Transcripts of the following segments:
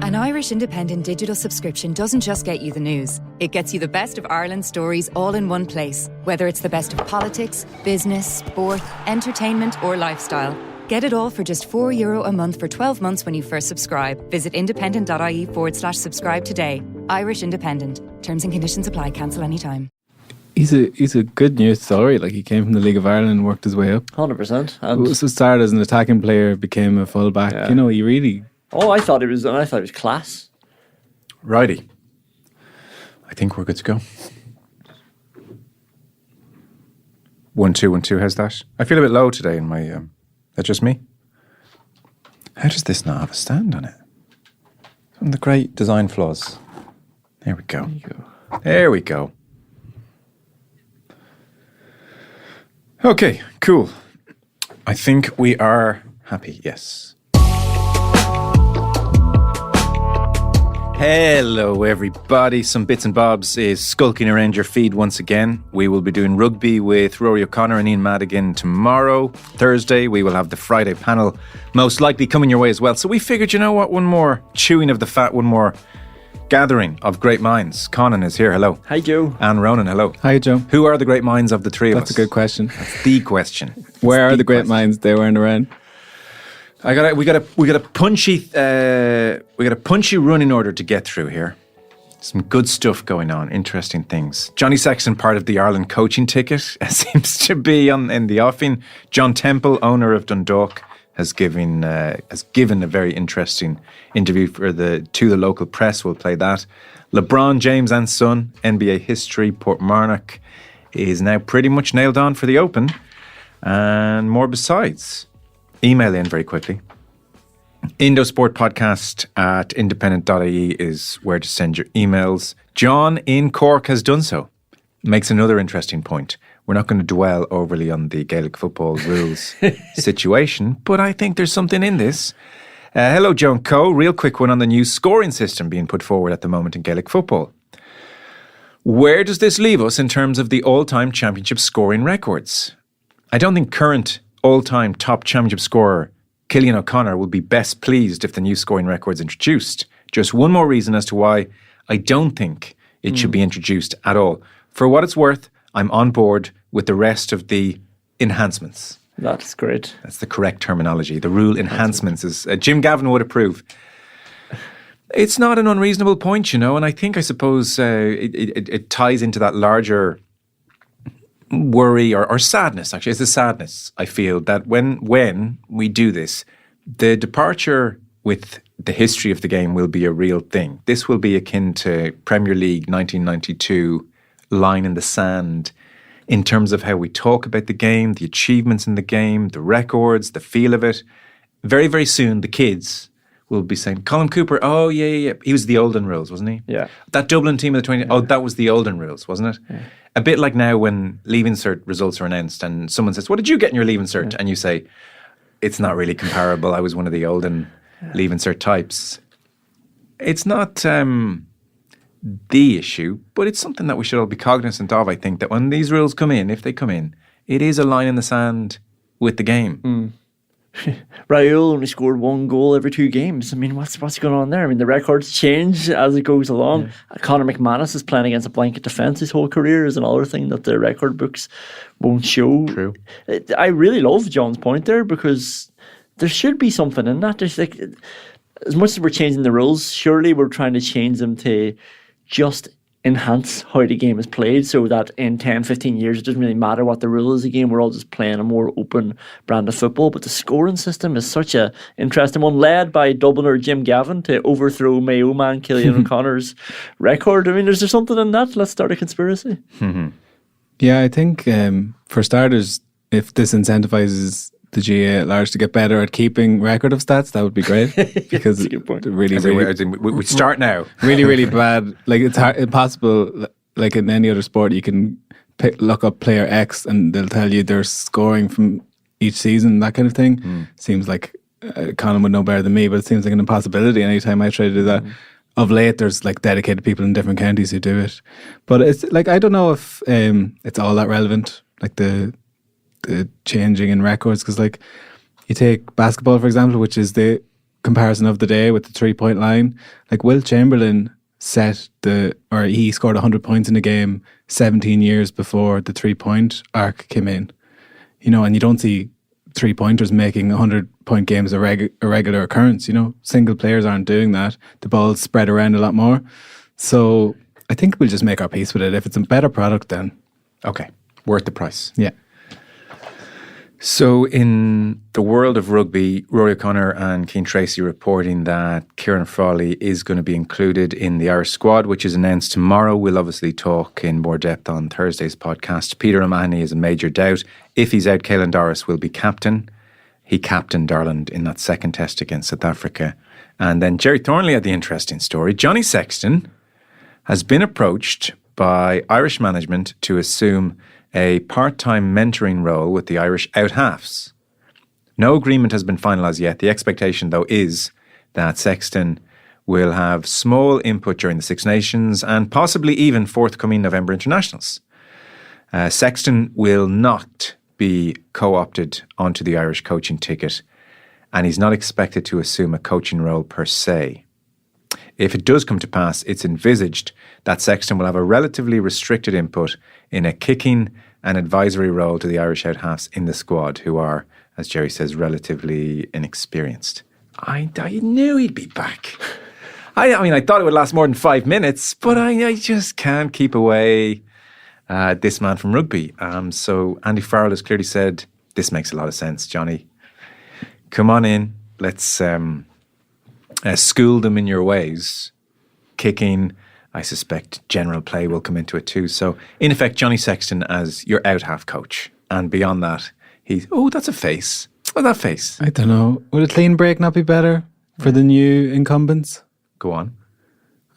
An Irish independent digital subscription doesn't just get you the news. It gets you the best of Ireland's stories all in one place. Whether it's the best of politics, business, sport, entertainment or lifestyle. Get it all for just €4 a month for 12 months when you first subscribe. Visit independent.ie/subscribe today. Irish Independent. Terms and conditions apply. Cancel anytime. He's a good news story. Like, he came from the League of Ireland and worked his way up. 100%. So started as an attacking player, became a fullback. Yeah. You know, he really... Oh, I thought it was class. Righty. I think we're good to go. 1 2 1 2. How's that? I feel a bit low today in my. That's just me. How does this not have a stand on it? Some of the great design flaws. There we go. There we go. Okay, cool. I think we are happy. Yes. Hello everybody, some bits and bobs is skulking around your feed once again. We will be doing rugby with Rory O'Connor and Ian Madigan tomorrow. Thursday we will have the Friday panel most likely coming your way as well. So we figured, you know what, one more chewing of the fat, one more gathering of great minds. Conan is here, hello. Hi Joe. And Ronan, hello. Hi Joe. Who are the great minds of the three of us? That's a good question. That's the question. Where are the great minds? They weren't around. We got a punchy running order to get through here. Some good stuff going on, interesting things. Johnny Sexton, part of the Ireland coaching ticket, seems to be in the offing. John Temple, owner of Dundalk, has given a very interesting interview to the local press. We'll play that. LeBron James and son, NBA history. Portmarnock is now pretty much nailed on for the Open, and more besides. Email in very quickly. Indosportpodcast@independent.ie is where to send your emails. John in Cork has done so. Makes another interesting point. We're not going to dwell overly on the Gaelic football rules situation, but I think there's something in this. Hello, Joan Co. Real quick one on the new scoring system being put forward at the moment in Gaelic football. Where does this leave us in terms of the all-time championship scoring records? I don't think current all-time top championship scorer Cillian O'Connor will be best pleased if the new scoring record's introduced. Just one more reason as to why I don't think it should be introduced at all. For what it's worth, I'm on board with the rest of the enhancements. That's great. That's the correct terminology. The rule enhancements is Jim Gavin would approve. It's not an unreasonable point, you know, and I suppose it ties into that larger worry or sadness. Actually, it's a sadness, I feel, that when we do this, the departure with the history of the game will be a real thing. This will be akin to Premier League 1992 line in the sand in terms of how we talk about the game, the achievements in the game, the records, the feel of it. Very, very soon, the kids will be saying, Colin Cooper, oh, yeah. He was the olden rules, wasn't he? Yeah. That Dublin team of the 20, oh, that was the olden rules, wasn't it? Yeah. A bit like now when Leaving Cert results are announced and someone says, what did you get in your Leaving Cert? Yeah. And you say, it's not really comparable. I was one of the olden Leaving Cert types. It's not the issue, but it's something that we should all be cognizant of, I think, that when these rules come in, if they come in, it is a line in the sand with the game. Raoul only scored 1 goal every 2 games. I mean, what's going on there? I mean, the records change as it goes along. Yeah. Conor McManus is playing against a blanket defence his whole career is another thing that the record books won't show. True. I really love John's point there because there should be something in that. There's like, as much as we're changing the rules, surely we're trying to change them to just enhance how the game is played so that in 10, 15 years it doesn't really matter what the rule is again. We're all just playing a more open brand of football. But the scoring system is such a interesting one, led by Dubliner Jim Gavin to overthrow Mayo man Cillian O'Connor's record. I mean, is there something in that? Let's start a conspiracy. Yeah, I think for starters, if this incentivizes the GA at large to get better at keeping record of stats, that would be great. Because we start now. Really, really bad. Like, it's impossible. Like in any other sport, you can look up player X and they'll tell you their scoring from each season, that kind of thing. Seems like Conan would know better than me, but it seems like an impossibility anytime I try to do that. Of late, there's like dedicated people in different counties who do it. But it's like, I don't know if it's all that relevant, like the changing in records, because like you take basketball for example, which is the comparison of the day with the 3-point line. Like Will Chamberlain he scored 100 points in a game 17 years before the 3-point arc came in. You know, and you don't see 3-pointers making 100-point games a regular occurrence. You know, single players aren't doing that. The ball's spread around a lot more. So I think we'll just make our peace with it. If it's a better product, then Okay, worth the price. yeah. So in the world of rugby, Rory O'Connor and Cian Tracy reporting that Kieran Frawley is going to be included in the Irish squad, which is announced tomorrow. We'll obviously talk in more depth on Thursday's podcast. Peter O'Mahony is a major doubt. If he's out, Caelan Doris will be captain. He captained Ireland in that second test against South Africa. And then Jerry Thornley had the interesting story. Johnny Sexton has been approached by Irish management to assume a part-time mentoring role with the Irish out-halves. No agreement has been finalised yet. The expectation, though, is that Sexton will have small input during the Six Nations and possibly even forthcoming November internationals. Sexton will not be co-opted onto the Irish coaching ticket, and he's not expected to assume a coaching role per se. If it does come to pass, it's envisaged that Sexton will have a relatively restricted input in a kicking and advisory role to the Irish out-halves in the squad, who are, as Jerry says, relatively inexperienced. I knew he'd be back. I mean, I thought it would last more than 5 minutes, but I just can't keep away this man from rugby. So Andy Farrell has clearly said, this makes a lot of sense, Johnny. Come on in. Let's school them in your ways. Kicking, I suspect general play will come into it too. So, in effect, Johnny Sexton as your out-half coach. And beyond that, that's a face. What's that face? I don't know. Would a clean break not be better for the new incumbents? Go on.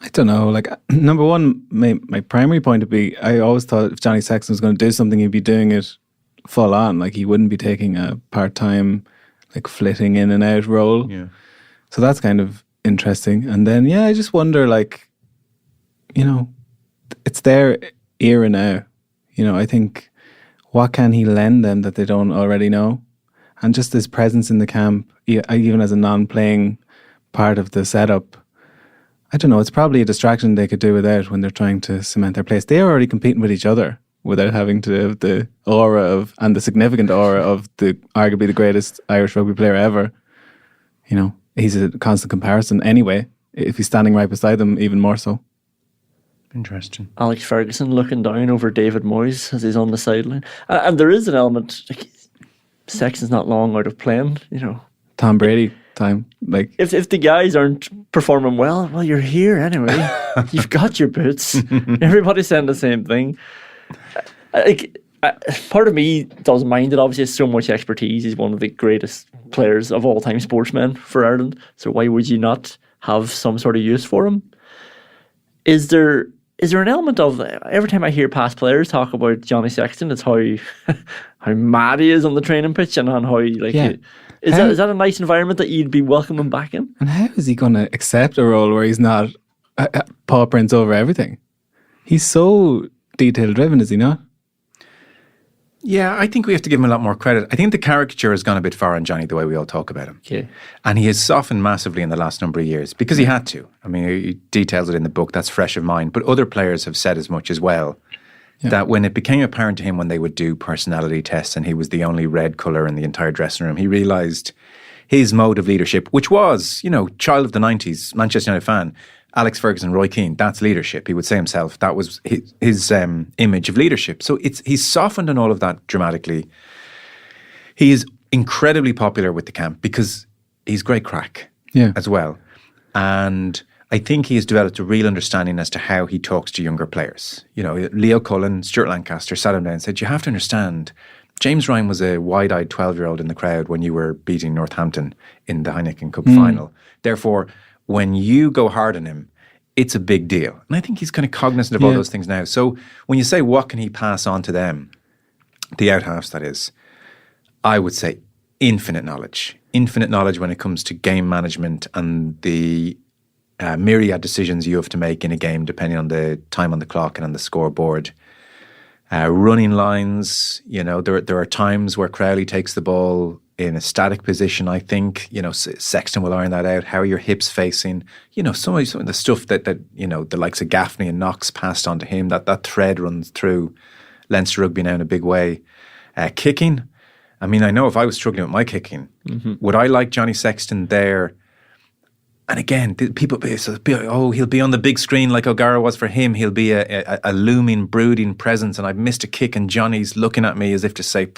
I don't know. Like, number one, my primary point would be, I always thought if Johnny Sexton was going to do something, he'd be doing it full on. Like, he wouldn't be taking a part-time, like, flitting in and out role. Yeah. So that's kind of interesting. And then, I just wonder, like, you know, it's their era now. You know, I think, what can he lend them that they don't already know? And just his presence in the camp, even as a non-playing part of the setup, I don't know, it's probably a distraction they could do without when they're trying to cement their place. They're already competing with each other without having to have the aura and the significant aura of arguably the greatest Irish rugby player ever. You know, he's a constant comparison anyway. If he's standing right beside them, even more so. Interesting. Alex Ferguson looking down over David Moyes as he's on the sideline. And there is an element, like, Sexton's not long out of playing, you know. Tom Brady time. Like, if the guys aren't performing well, you're here anyway. You've got your boots. Everybody's saying the same thing. Part of me doesn't mind it. Obviously, has so much expertise. He's one of the greatest players of all time, sportsmen for Ireland. So why would you not have some sort of use for him? Is there an element of, every time I hear past players talk about Johnny Sexton, it's how mad he is on the training pitch and on how is that a nice environment that you'd be welcoming back in? And how is he going to accept a role where he's not paw prints over everything? He's so detail driven, is he not? Yeah, I think we have to give him a lot more credit. I think the caricature has gone a bit far on Johnny, the way we all talk about him. Okay. And he has softened massively in the last number of years because he had to. I mean, he details it in the book, that's fresh of mind. But other players have said as much as well, that when it became apparent to him when they would do personality tests and he was the only red colour in the entire dressing room, he realised his mode of leadership, which was, you know, child of the 90s, Manchester United fan, Alex Ferguson, Roy Keane, that's leadership. He would say himself, that was his image of leadership. So he's softened on all of that dramatically. He is incredibly popular with the camp because he's great crack as well. And I think he has developed a real understanding as to how he talks to younger players. You know, Leo Cullen, Stuart Lancaster sat him down and said, you have to understand, James Ryan was a wide-eyed 12-year-old in the crowd when you were beating Northampton in the Heineken Cup final. Therefore, when you go hard on him, it's a big deal. And I think he's kind of cognizant of all those things now. So when you say, what can he pass on to them, the out-halves that is, I would say infinite knowledge. Infinite knowledge when it comes to game management and the myriad decisions you have to make in a game depending on the time on the clock and on the scoreboard. Running lines, you know, there are times where Crowley takes the ball in a static position, I think. Sexton will iron that out. How are your hips facing? Some of the stuff that the likes of Gaffney and Knox passed on to him, that thread runs through Leinster rugby now in a big way. Kicking, I mean, I know if I was struggling with my kicking, would I like Johnny Sexton there? And again, people he'll be on the big screen like O'Gara was for him. He'll be a looming, brooding presence, and I've missed a kick, and Johnny's looking at me as if to say,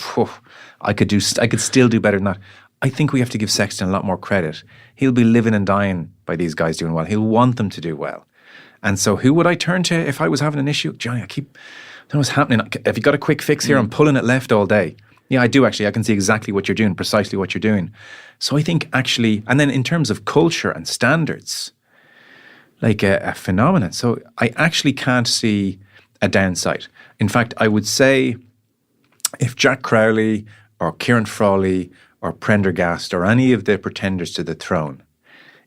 I could still do better than that. I think we have to give Sexton a lot more credit. He'll be living and dying by these guys doing well. He'll want them to do well. And so who would I turn to if I was having an issue? Johnny, I don't know what's happening. Have you got a quick fix here? I'm pulling it left all day. Yeah, I do actually. I can see exactly what you're doing, precisely what you're doing. So I think actually, and then in terms of culture and standards, like a phenomenon. So I actually can't see a downside. In fact, I would say if Jack Crowley or Kieran Frawley or Prendergast or any of the pretenders to the throne,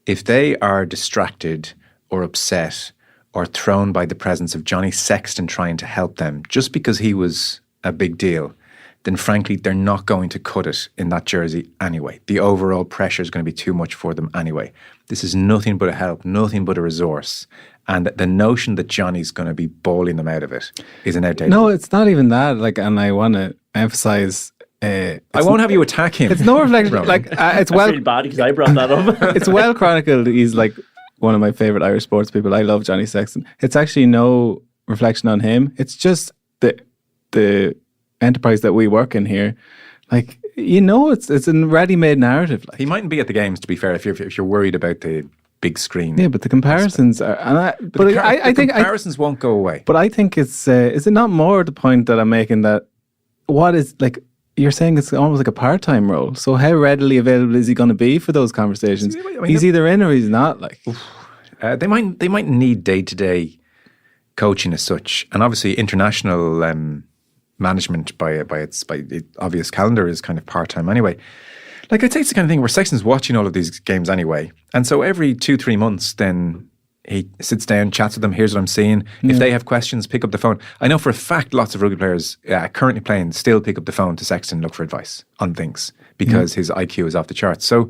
if they are distracted or upset or thrown by the presence of Johnny Sexton trying to help them just because he was a big deal, then frankly, they're not going to cut it in that jersey anyway. The overall pressure is going to be too much for them anyway. This is nothing but a help, nothing but a resource. And the notion that Johnny's going to be bowling them out of it is an outdated. No, it's not even that. And I want to emphasize. I won't have you attack him. It's no reflection. It's well. I feel bad because I brought that up. It's well chronicled. He's like one of my favorite Irish sports people. I love Johnny Sexton. It's actually no reflection on him. It's just the enterprise that we work in here. It's a ready-made narrative. He mightn't be at the games, to be fair, if you're worried about the big screen. Yeah, but the comparisons are. I think comparisons won't go away. But I think it's. Is it not more the point that I'm making that what is like? You're saying it's almost like a part-time role. So how readily available is he going to be for those conversations? He's either in or he's not. They might need day-to-day coaching as such, and obviously international management by the obvious calendar is kind of part-time anyway. Like, I'd say it's the kind of thing where Sexton's watching all of these games anyway, and so every 2-3 months then he sits down, chats with them, here's what I'm seeing. Yeah. If they have questions, pick up the phone. I know for a fact lots of rugby players currently playing still pick up the phone to Sexton, look for advice on things because his IQ is off the charts. So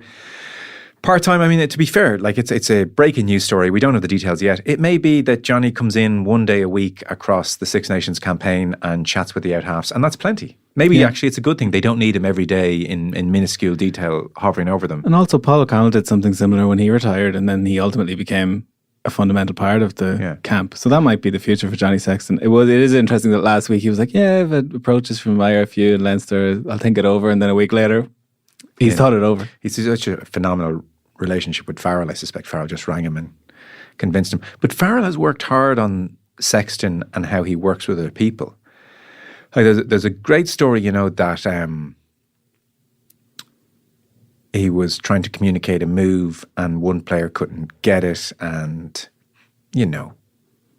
part-time, I mean, to be fair, like it's a breaking news story. We don't know the details yet. It may be that Johnny comes in one day a week across the Six Nations campaign and chats with the out-halves, and that's plenty. Maybe actually it's a good thing. They don't need him every day in minuscule detail hovering over them. And also Paul O'Connell did something similar when he retired, and then he ultimately became a fundamental part of the camp. So that might be the future for Johnny Sexton. It is interesting that last week he was like, I've had approaches from IRFU and Leinster, I'll think it over, and then a week later he's thought it over. He's such a phenomenal relationship with Farrell. I suspect Farrell just rang him and convinced him. But Farrell has worked hard on Sexton and how he works with other people. Like there's a great story, that he was trying to communicate a move and one player couldn't get it, and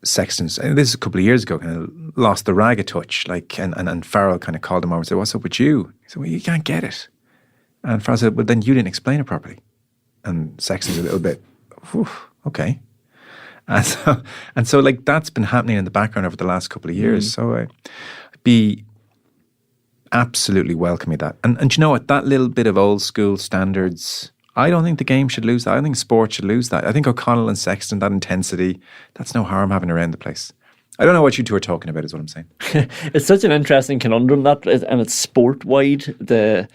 Sexton's, and this is a couple of years ago, kind of lost the rag a touch, and Farrell kind of called him over and said, "What's up with you?" He said, "Well, you can't get it." And Farrell said, "Well, then you didn't explain it properly." And Sexton's a little bit, okay. And so like that's been happening in the background over the last couple of years. So I'd be absolutely welcoming that. And you know what? That little bit of old school standards, I don't think the game should lose that. I don't think sport should lose that. I think O'Connell and Sexton, that intensity, that's no harm having around the place. I don't know what you two are talking about is what I'm saying. It's such an interesting conundrum, and it's sport-wide, the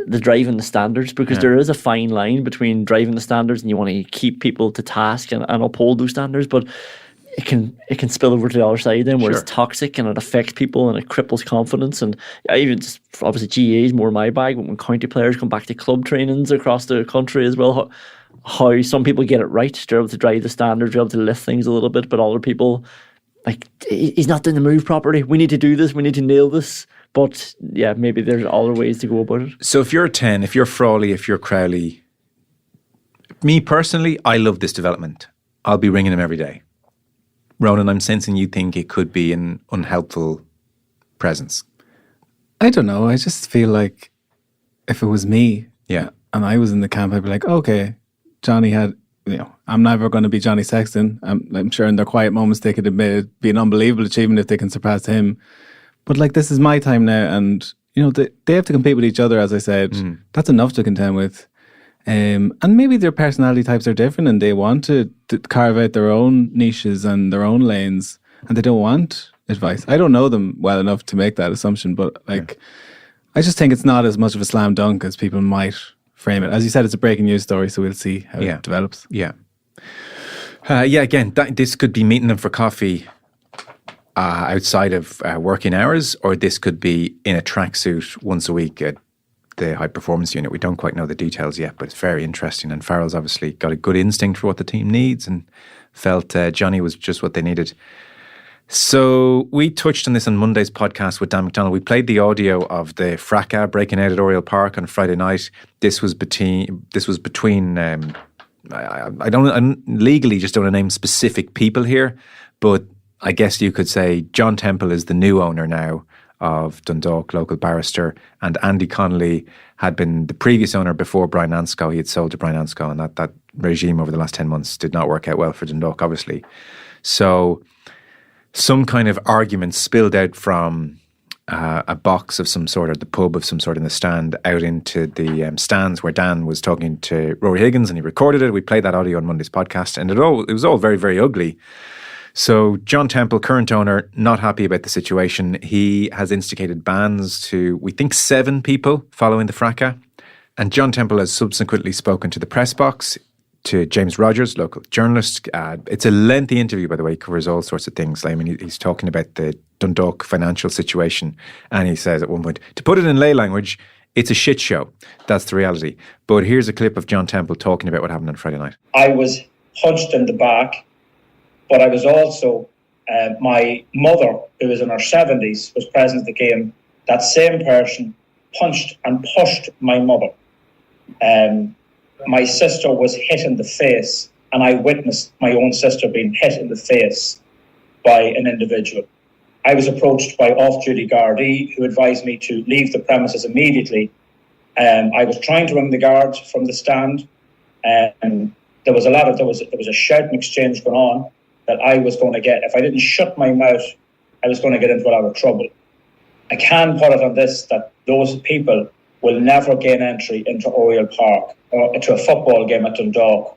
driving the standards, because there is a fine line between driving the standards and you want to keep people to task and uphold those standards, but it can spill over to the other side then where it's toxic and it affects people and it cripples confidence. And I even just, obviously GAA is more my bag, but when county players come back to club trainings across the country as well, how some people get it right, they're able to drive the standards, they're able to lift things a little bit, but other people, like, he's not doing the move properly, we need to do this, we need to nail this. But yeah, maybe there's other ways to go about it. So if you're a 10, if you're Frawley, if you're Crowley, me personally, I love this development. I'll be ringing him every day. Ronan, I'm sensing you think it could be an unhelpful presence. I don't know. I just feel like if it was me and I was in the camp, I'd be like, okay, Johnny had, I'm never going to be Johnny Sexton. I'm sure in their quiet moments they could admit it'd be an unbelievable achievement if they can surpass him. But like, this is my time now, and they have to compete with each other, as I said. That's enough to contend with. And maybe their personality types are different and they want to carve out their own niches and their own lanes and they don't want advice. I don't know them well enough to make that assumption, but I just think it's not as much of a slam dunk as people might frame it. As you said, it's a breaking news story, so we'll see how it develops. Yeah. Again, this could be meeting them for coffee outside of working hours, or this could be in a tracksuit once a week at the high performance unit. We don't quite know the details yet, but it's very interesting. And Farrell's obviously got a good instinct for what the team needs and felt Johnny was just what they needed. So we touched on this on Monday's podcast with Dan McDonald. We played the audio of the fracas breaking out at Oriel Park on Friday night. This was between. I legally just don't want to name specific people here, but I guess you could say John Temple is the new owner now of Dundalk, local barrister, and Andy Connolly had been the previous owner before Brian Anscough. He had sold to Brian Anscough, and that regime over the last 10 months did not work out well for Dundalk, obviously. So some kind of argument spilled out from a box of some sort, or the pub of some sort in the stand, out into the stands where Dan was talking to Rory Higgins, and he recorded it. We played that audio on Monday's podcast, and it was all very, very ugly. So John Temple, current owner, not happy about the situation. He has instigated bans to, we think, 7 people following the fracas. And John Temple has subsequently spoken to the press box, to James Rogers, local journalist. It's a lengthy interview, by the way. He covers all sorts of things. I mean, he's talking about the Dundalk financial situation. And he says at one point, to put it in lay language, it's a shit show. That's the reality. But here's a clip of John Temple talking about what happened on Friday night. I was punched in the back, but I was also, my mother, who was in her 70s, was present at the game. That same person punched and pushed my mother. My sister was hit in the face, and I witnessed my own sister being hit in the face by an individual. I was approached by off-duty Gardaí who advised me to leave the premises immediately. I was trying to ring the guards from the stand, and there was a shouting exchange going on that I was going to get. If I didn't shut my mouth, I was going to get into a lot of trouble. I can put it on this, that those people will never gain entry into Oriel Park or into a football game at Dundalk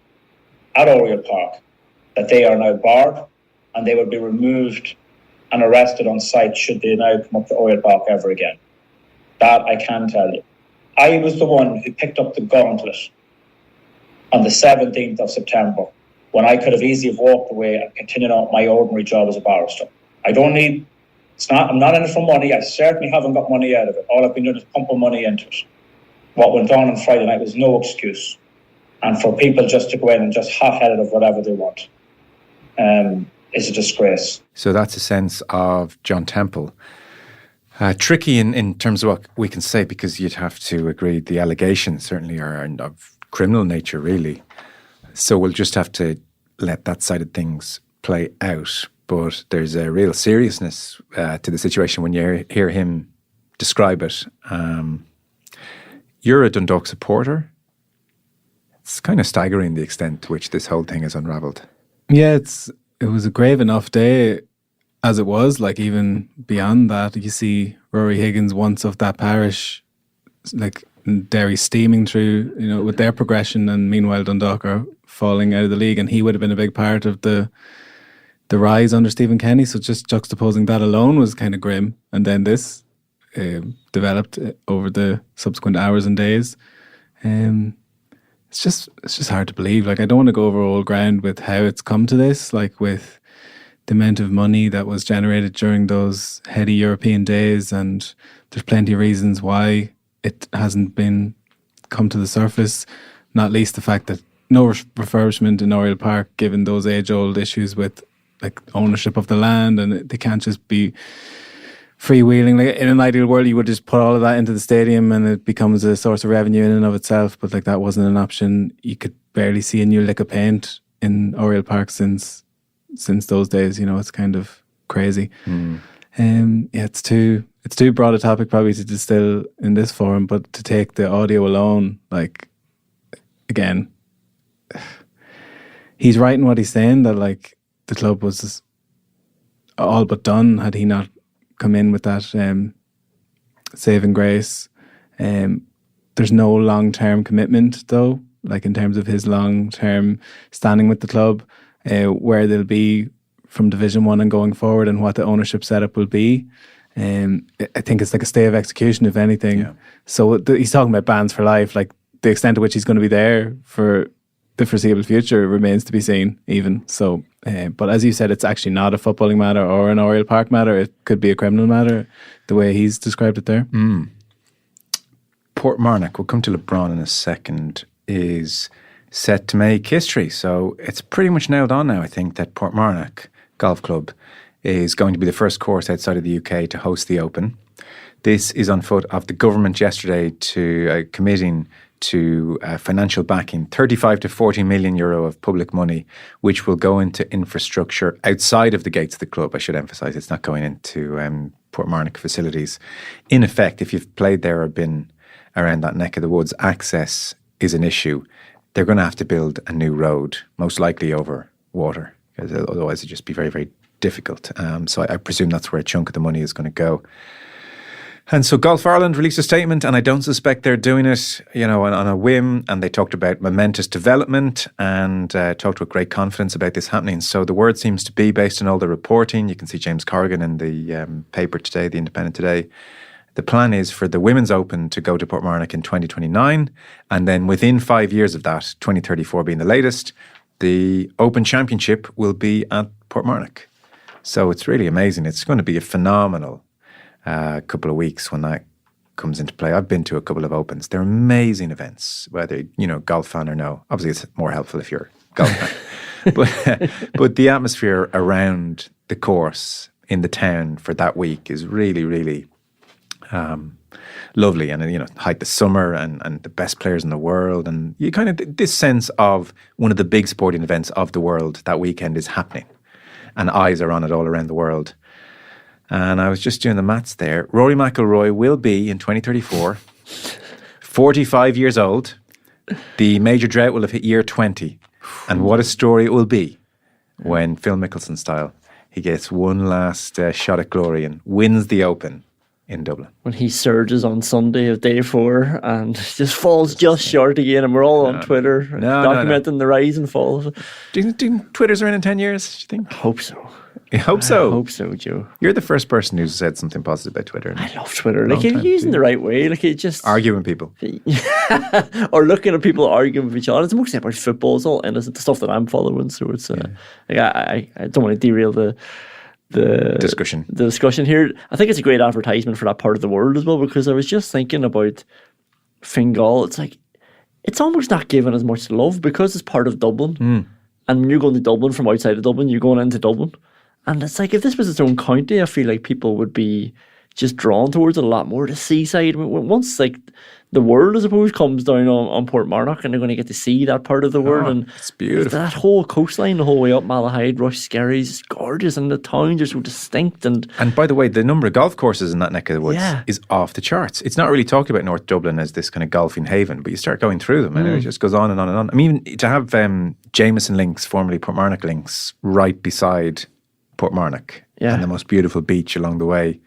at Oriel Park, that they are now barred and they will be removed and arrested on site should they now come up to Oriel Park ever again. That I can tell you. I was the one who picked up the gauntlet on the 17th of September when I could have easily walked away and continued on my ordinary job as a barrister. I'm not in it for money. I certainly haven't got money out of it. All I've been doing is pumping money into it. What went on Friday night was no excuse. And for people just to go in and just hot-headed of whatever they want is a disgrace. So that's a sense of John Temple. Tricky in terms of what we can say, because you'd have to agree the allegations certainly are of criminal nature, really. So we'll just have to let that side of things play out. But there's a real seriousness to the situation when you hear him describe it. You're a Dundalk supporter. It's kind of staggering the extent to which this whole thing is unravelled. Yeah, it was a grave enough day as it was. Like, even beyond that, you see Rory Higgins, once of that parish, like Derry steaming through, with their progression, and meanwhile Dundalk are falling out of the league, and he would have been a big part of the rise under Stephen Kenny. So just juxtaposing that alone was kind of grim. And then this developed over the subsequent hours and days. It's just hard to believe. Like, I don't want to go over old ground with how it's come to this, like with the amount of money that was generated during those heady European days, and there's plenty of reasons why it hasn't been come to the surface, not least the fact that no refurbishment in Oriel Park, given those age-old issues with like ownership of the land, and they can't just be freewheeling. Like, in an ideal world, you would just put all of that into the stadium and it becomes a source of revenue in and of itself, but like that wasn't an option. You could barely see a new lick of paint in Oriel Park since those days. It's kind of crazy. It's too broad a topic probably to distill in this forum, but to take the audio alone, like, again, he's right in what he's saying, that like the club was all but done had he not come in with that saving grace. There's no long-term commitment, though, like in terms of his long-term standing with the club, where they'll be from Division 1 and going forward, and what the ownership setup will be. I think it's like a stay of execution, if anything. Yeah. So he's talking about bans for life. Like, the extent to which he's going to be there for the foreseeable future remains to be seen, even. So, but as you said, it's actually not a footballing matter or an Oriel Park matter. It could be a criminal matter, the way he's described it there. Portmarnock, we'll come to LeBron in a second, is set to make history. So it's pretty much nailed on now, I think, that Portmarnock Golf Club is going to be the first course outside of the UK to host the Open. This is on foot of the government yesterday to committing to financial backing, 35 to 40 million euro of public money, which will go into infrastructure outside of the gates of the club. I should emphasise it's not going into Portmarnock facilities. In effect, if you've played there or been around that neck of the woods, access is an issue. They're going to have to build a new road, most likely over water, because otherwise it'd just be very, very difficult. So I presume that's where a chunk of the money is going to go. And so Golf Ireland released a statement, and I don't suspect they're doing it, on a whim. And they talked about momentous development and talked with great confidence about this happening. So the word seems to be, based on all the reporting, you can see James Corrigan in the paper today, the Independent today. The plan is for the Women's Open to go to Portmarnock in 2029, and then within 5 years of that, 2034 being the latest, the Open Championship will be at Portmarnock. So it's really amazing. It's going to be a phenomenal couple of weeks when that comes into play. I've been to a couple of Opens. They're amazing events, whether, golf fan or no. Obviously, it's more helpful if you're a golf fan. But the atmosphere around the course in the town for that week is really, really lovely. And, height the summer and the best players in the world. And you kind of, this sense of one of the big sporting events of the world that weekend is happening. And eyes are on it all around the world. And I was just doing the maths there. Rory McIlroy will be, in 2034, 45 years old. The major drought will have hit year 20. And what a story it will be when, Phil Mickelson style, he gets one last shot at glory and wins the Open in Dublin. When he surges on Sunday of day 4 and just falls just short again, and we're all on Twitter documenting the rise and fall. Do you think Twitter's around in 10 years, do you think? I hope so. You hope so? I hope so, Joe. You're the first person who's said something positive about Twitter. I love Twitter. Like, you're using the right way. Like, it just... Arguing with people. Or looking at people arguing with each other. It's mostly about football. It's all innocent, the stuff that I'm following. So it's... I don't want to derail the discussion here. I think it's a great advertisement for that part of the world as well, because I was just thinking about Fingal. It's like, it's almost not given as much love because it's part of Dublin. And when you're going to Dublin from outside of Dublin, you're going into Dublin. And it's like, if this was its own county, I feel like people would be just drawn towards it a lot more. The seaside, once like the world, I suppose, comes down on Portmarnock, and they're going to get to see that part of the world. And it's beautiful. That whole coastline, the whole way up Malahide, Rush, Skerries, is gorgeous, and the towns are so distinct. And by the way, the number of golf courses in that neck of the woods is off the charts. It's not really talking about North Dublin as this kind of golfing haven, but you start going through them, and it just goes on and on and on. I mean, to have Jameson Links, formerly Portmarnock Links, right beside Portmarnock, and the most beautiful beach along the way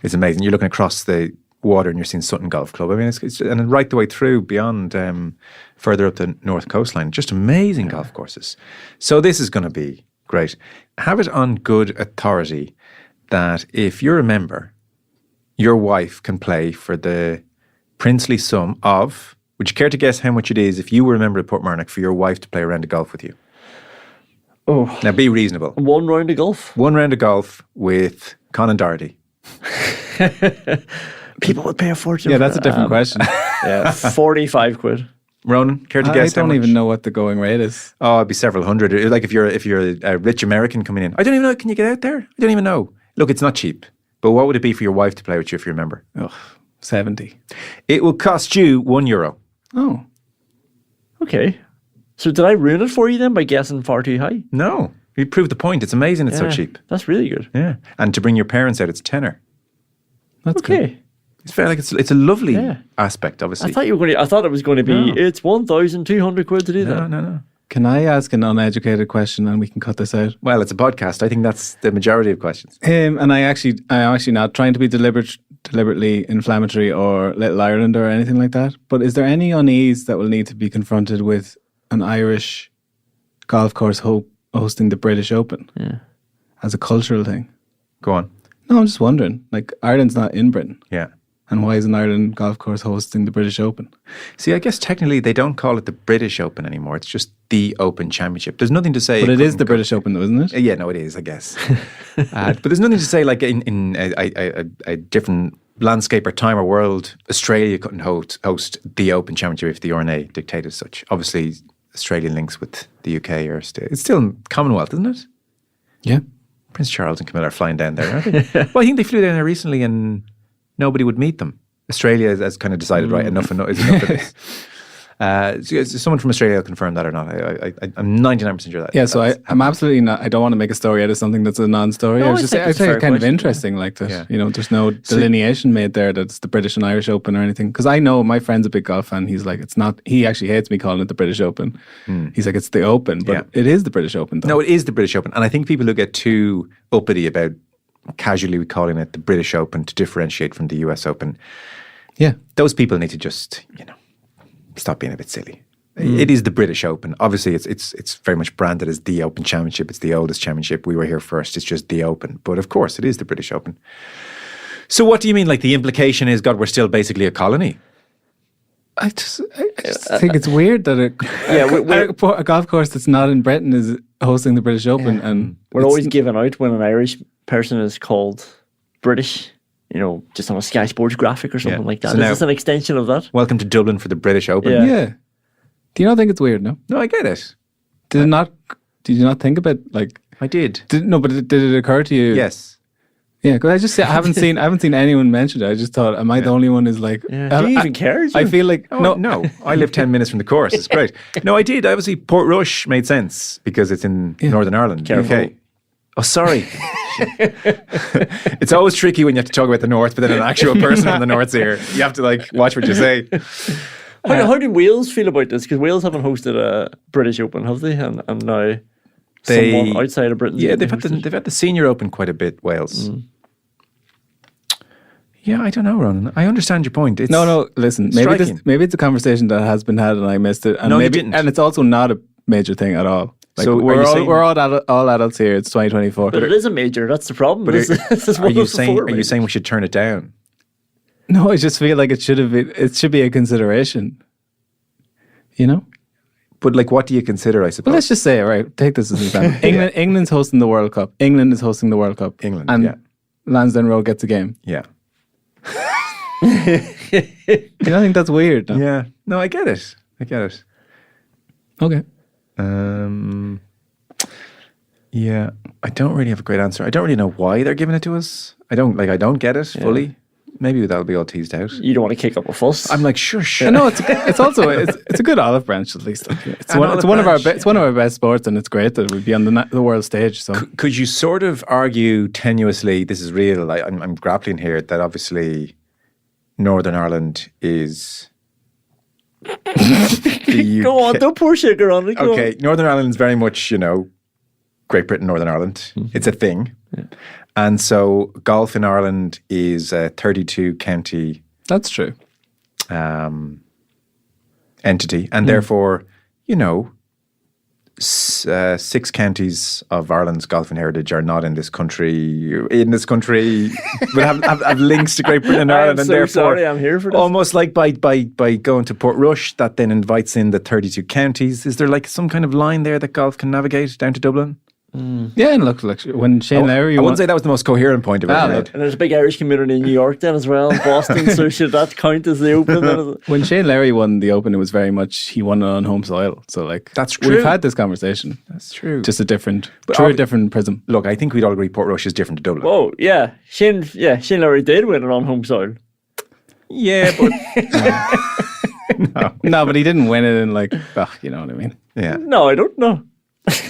is amazing. You're looking across the water and you're seeing Sutton Golf Club. I mean, it's and right the way through beyond, further up the north coastline, just amazing golf courses. So this is going to be great. Have it on good authority that if you're a member, your wife can play for the princely sum of, would you care to guess how much it is if you were a member of Portmarnock for your wife to play a round of golf with you? Oh. Now be reasonable. One round of golf? One round of golf with Conan Doherty. People would pay a fortune. Yeah, that's a different question. 45 quid. Ronan, care to guess? I don't even know what the going rate is. Oh, it'd be several hundred. Like if you're a rich American coming in. I don't even know. Can you get out there? I don't even know. Look, it's not cheap. But what would it be for your wife to play with you if you remember? 70. It will cost you €1. Oh. Okay. So did I ruin it for you then by guessing far too high? No. You proved the point. It's amazing it's so cheap. That's really good. Yeah. And to bring your parents out, it's tenner. That's okay. Good. It's fair. Like it's a lovely aspect, obviously. I thought it was going to be it's 1,200 quid to do that. No. Can I ask an uneducated question and we can cut this out? Well, it's a podcast. I think that's the majority of questions. I'm actually not trying to be deliberately inflammatory or Little Ireland or anything like that. But is there any unease that will need to be confronted with an Irish golf course hosting the British Open as a cultural thing? Go on. No, I'm just wondering. Like, Ireland's not in Britain. Yeah. And why is an Ireland golf course hosting the British Open? See, I guess technically they don't call it the British Open anymore. It's just the Open Championship. There's nothing to say. But it is the British Open, though, isn't it? Yeah, no, it is, I guess. But there's nothing to say, like in a different landscape or time or world, Australia couldn't host the Open Championship if the RNA dictated as such. Obviously, Australian links with the UK it's still Commonwealth, isn't it? Yeah. Prince Charles and Camilla are flying down there, aren't they? Well, I think they flew down there recently and nobody would meet them. Australia has kind of decided, right, enough is enough of this. So someone from Australia will confirm that or not. I'm 99% sure that. Yeah, so I'm absolutely not. I don't want to make a story out of something that's a non-story. No, I think it's kind of interesting, like that. Yeah. You know, there's no delineation made there that it's the British and Irish Open or anything. Because I know my friend's a big golf fan. He's like, it's not. He actually hates me calling it the British Open. He's like, it's the Open, but it is the British Open. Though. No, it is the British Open, and I think people who get too uppity about casually calling it the British Open to differentiate from the US Open, those people need to just stop being a bit silly. It is the British Open. Obviously, it's very much branded as the Open Championship. It's the oldest championship. We were here first. It's just the Open. But of course, it is the British Open. So what do you mean? Like the implication is, God, we're still basically a colony? I just think it's weird that a golf course that's not in Britain is hosting the British Open. And we're always given out when an Irish person is called British, just on a Sky Sports graphic or something like that. So is this an extension of that? Welcome to Dublin for the British Open. Yeah. Do you not think it's weird, no? No, I get it. Did you not think about, like... I did. But did it occur to you? Yes. Yeah, because I haven't seen anyone mention it. I just thought, am I the only one who's like... Do you even care? I feel like... No. I live 10 minutes from the course. It's great. No, I did. Obviously, Portrush made sense because it's in Northern Ireland, Careful. UK. Oh, sorry. It's always tricky when you have to talk about the North, but then an actual person from the North's here. You have to watch what you say. How do Wales feel about this? Because Wales haven't hosted a British Open, have they? And now someone outside of Britain. Yeah, they've had the Senior Open quite a bit, Wales. Yeah, I don't know, Ronan. I understand your point. It's no. Listen, maybe it's a conversation that has been had and I missed it. And no, you didn't. And it's also not a major thing at all. Like, so we're all adults here. It's 2024. But it is a major. That's the problem. But are you saying we should turn it down? No, I just feel like it should be a consideration. But what do you consider, I suppose? Well, let's just say, right, take this as an example. England's hosting the World Cup. England is hosting the World Cup. And Lansdowne Road gets a game. Yeah. You don't think that's weird? No? Yeah. No, I get it. Okay. Yeah, I don't really have a great answer. I don't really know why they're giving it to us. I don't get it fully. Maybe that'll be all teased out. You don't want to kick up a fuss. I'm like, shush. No, it's also a good olive branch at least. It's one of our best sports, and it's great that it would be on the world stage. So could you sort of argue tenuously? This is real. I'm grappling here that obviously Northern Ireland is. Go on, don't pour sugar on it. Okay, Northern Ireland is very much Great Britain, Northern Ireland. It's a thing. Yeah. And so golf in Ireland is a 32 county. That's true. Entity. And therefore, 6 counties of Ireland's golfing heritage are not in this country. Will have links to Great Britain and Ireland. I'm so sorry, I'm here for this. Almost like by going to Portrush, that then invites in the 32 counties. Is there some kind of line there that golf can navigate down to Dublin? Yeah, and look, when Shane Lowry... I wouldn't say that was the most coherent point of it. And there's a big Irish community in New York then as well, Boston, so should that count as the Open? When Shane Lowry won the Open, it was very much, he won it on home soil. So that's true. We've had this conversation. That's true. Just a different prism. Look, I think we'd all agree Portrush is different to Dublin. Oh, yeah. Shane Lowry did win it on home soil. Yeah, but... No, but he didn't win it in you know what I mean? Yeah. No, I don't know.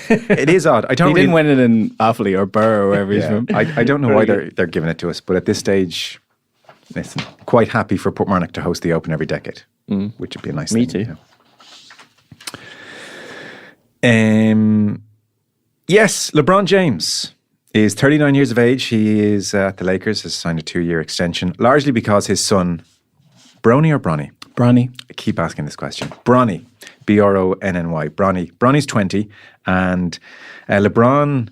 It is odd. He didn't win it in Offaly or Burr or wherever he's from. I don't know why they're giving it to us, but at this stage, listen, quite happy for Portmarnock to host the Open every decade, which would be a nice thing. Me too. Yes, LeBron James is 39 years of age. He is at the Lakers, has signed a 2-year extension, largely because his son, Bronny or Bronny? Bronny. I keep asking this question. Bronny, Bronny. Bronny's 20, and LeBron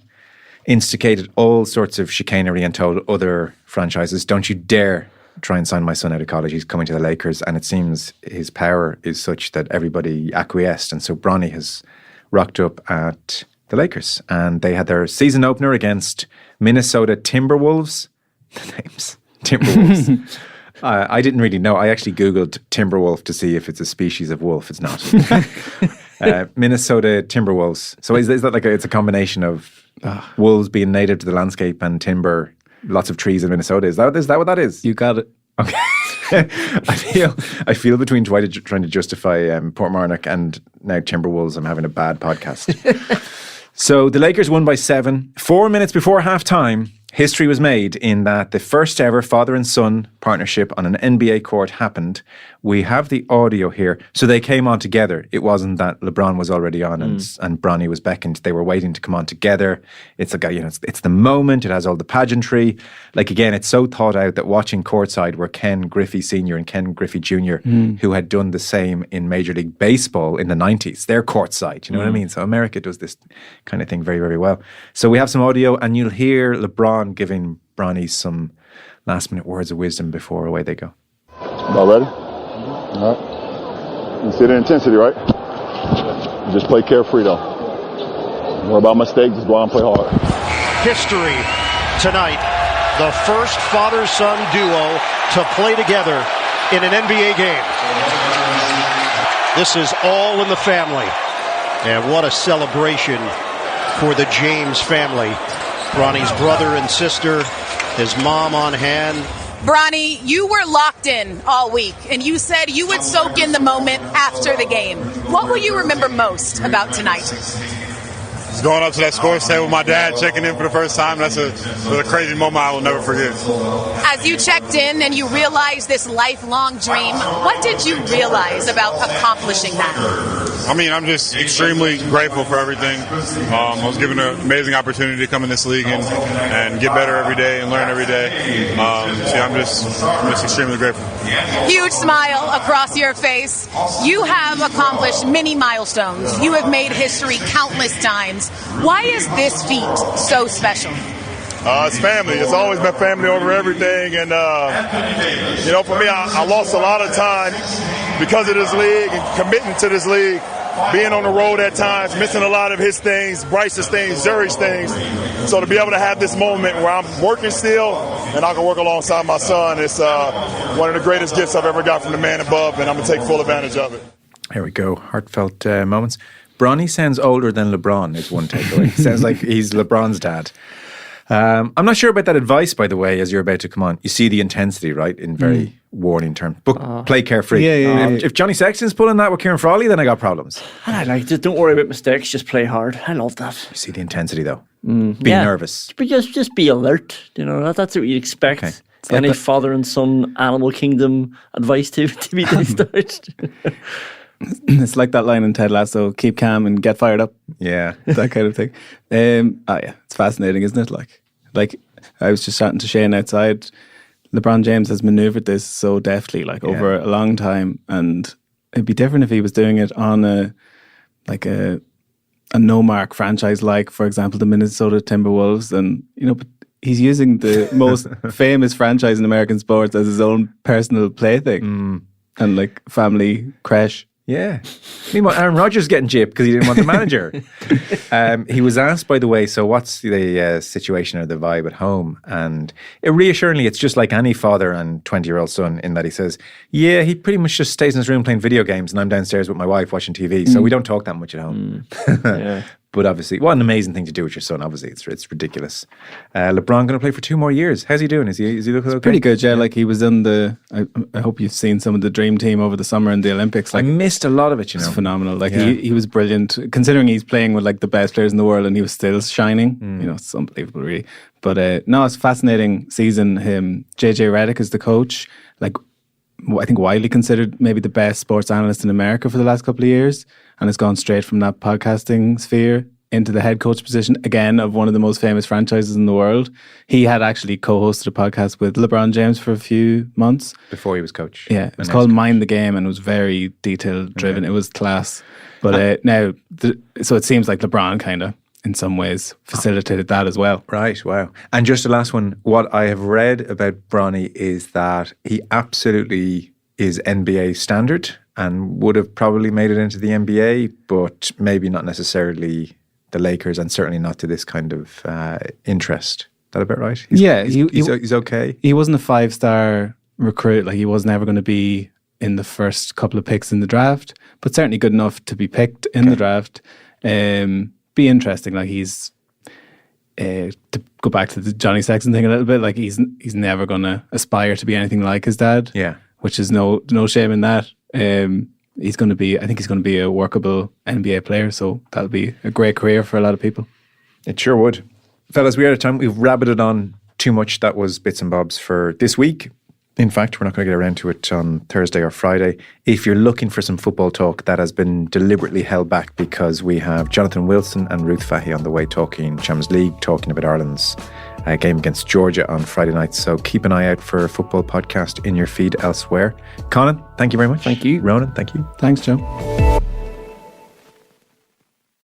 instigated all sorts of chicanery and told other franchises, don't you dare try and sign my son out of college. He's coming to the Lakers. And it seems his power is such that everybody acquiesced. And so Bronny has rocked up at the Lakers. And they had their season opener against Minnesota Timberwolves. The names. Timberwolves. I didn't really know. I actually Googled Timberwolf to see if it's a species of wolf. It's not. Minnesota Timberwolves. So is that like it's a combination of wolves being native to the landscape and timber, lots of trees in Minnesota? Is that what that is? You got it. Okay. I feel between trying to justify Portmarnock and now Timberwolves, I'm having a bad podcast. So the Lakers won by 7. 4 minutes before halftime, history was made in that the first ever father and son partnership on an NBA court happened. We have the audio here. So they came on together. It wasn't that LeBron was already on and Bronny was beckoned. They were waiting to come on together. It's like, it's the moment. It has all the pageantry. Like, again, it's so thought out that watching courtside were Ken Griffey Sr. and Ken Griffey Jr., who had done the same in Major League Baseball in the 90s. They're courtside, you know what I mean? So America does this kind of thing very, very well. So we have some audio and you'll hear LeBron giving Bronny some last minute words of wisdom before away they go. Y'all ready? All right. You see the intensity, right? Just play carefree, though. Don't worry about mistakes. Just go out and play hard. History tonight. The first father-son duo to play together in an NBA game. This is all in the family. And what a celebration for the James family. Bronny's brother and sister, his mom on hand. Bronny, you were locked in all week, and you said you would soak in the moment after the game. What will you remember most about tonight? Just going up to that scores table with my dad, checking in for the first time. That's a crazy moment I will never forget. As you checked in and you realized this lifelong dream, what did you realize about accomplishing that? I mean, I'm just extremely grateful for everything. I was given an amazing opportunity to come in this league and get better every day and learn every day. So I'm just extremely grateful. Huge smile across your face. You have accomplished many milestones. You have made history countless times. Why is this feat so special? It's family. It's always been family over everything. And, for me, I lost a lot of time because of this league and committing to this league, being on the road at times, missing a lot of his things, Bryce's things, Zuri's things. So to be able to have this moment where I'm working still and I can work alongside my son, it's one of the greatest gifts I've ever got from the man above, and I'm going to take full advantage of it. Here we go. Heartfelt moments. Bronny sounds older than LeBron is one takeaway. Sounds like he's LeBron's dad. I'm not sure about that advice, by the way, as you're about to come on. You see the intensity, right, in very warning terms. But play carefree. Yeah. If Johnny Sexton's pulling that with Kieran Frawley, then I got problems. I like it. Don't worry about mistakes. Just play hard. I love that. You see the intensity, though. Be nervous. But just be alert. That's what you'd expect. Okay. Any father and son Animal Kingdom advice to be discussed. It's like that line in Ted Lasso, keep calm and get fired up. Yeah. That kind of thing. It's fascinating, isn't it? Like I was just chatting to Shane outside. LeBron James has maneuvered this so deftly, over a long time, and it'd be different if he was doing it on a no-mark franchise, like, for example, the Minnesota Timberwolves, and but he's using the most famous franchise in American sports as his own personal plaything and family crash. Yeah. Meanwhile, Aaron Rodgers getting gypped because he didn't want the manager. He was asked, by the way, so what's the situation or the vibe at home? And reassuringly, it's just like any father and 20-year-old son in that he says, yeah, he pretty much just stays in his room playing video games and I'm downstairs with my wife watching TV. So we don't talk that much at home. Yeah. But obviously, what an amazing thing to do with your son. Obviously, it's ridiculous. LeBron going to play for 2 more years. How's he doing? Is he looking okay? Pretty good, yeah. Like he was in I hope you've seen some of the Dream Team over the summer in the Olympics. I missed a lot of it, It's phenomenal. He was brilliant, considering he's playing with the best players in the world and he was still shining. It's unbelievable, really. But it's a fascinating season. JJ Redick is the coach. I think widely considered maybe the best sports analyst in America for the last couple of years, and has gone straight from that podcasting sphere into the head coach position again of one of the most famous franchises in the world. He had actually co-hosted a podcast with LeBron James for a few months. Before he was coach. Yeah, it was called Mind the Game and it was very detail driven. It was class. But so it seems like LeBron kind of, in some ways, facilitated that as well. Right, wow. And just the last one, what I have read about Bronny is that he absolutely is NBA standard and would have probably made it into the NBA, but maybe not necessarily the Lakers and certainly not to this kind of interest. Is that about right? He's okay. He wasn't a 5-star recruit. Like, he wasn't ever going to be in the first couple of picks in the draft, but certainly good enough to be picked in the draft. Be interesting. Like, he's to go back to the Johnny Sexton thing a little bit. Like, he's never going to aspire to be anything like his dad. Yeah, which is no shame in that. He's going to be. I think he's going to be a workable NBA player. So that'll be a great career for a lot of people. It sure would. Fellas, we're out of time. We've rabbited on too much. That was bits and bobs for this week. In fact, we're not going to get around to it on Thursday or Friday. If you're looking for some football talk, that has been deliberately held back because we have Jonathan Wilson and Ruth Fahey on the way talking Champions League, talking about Ireland's game against Georgia on Friday night. So keep an eye out for a football podcast in your feed elsewhere. Conan, thank you very much. Thank you. Ronan, thank you. Thanks, Joe.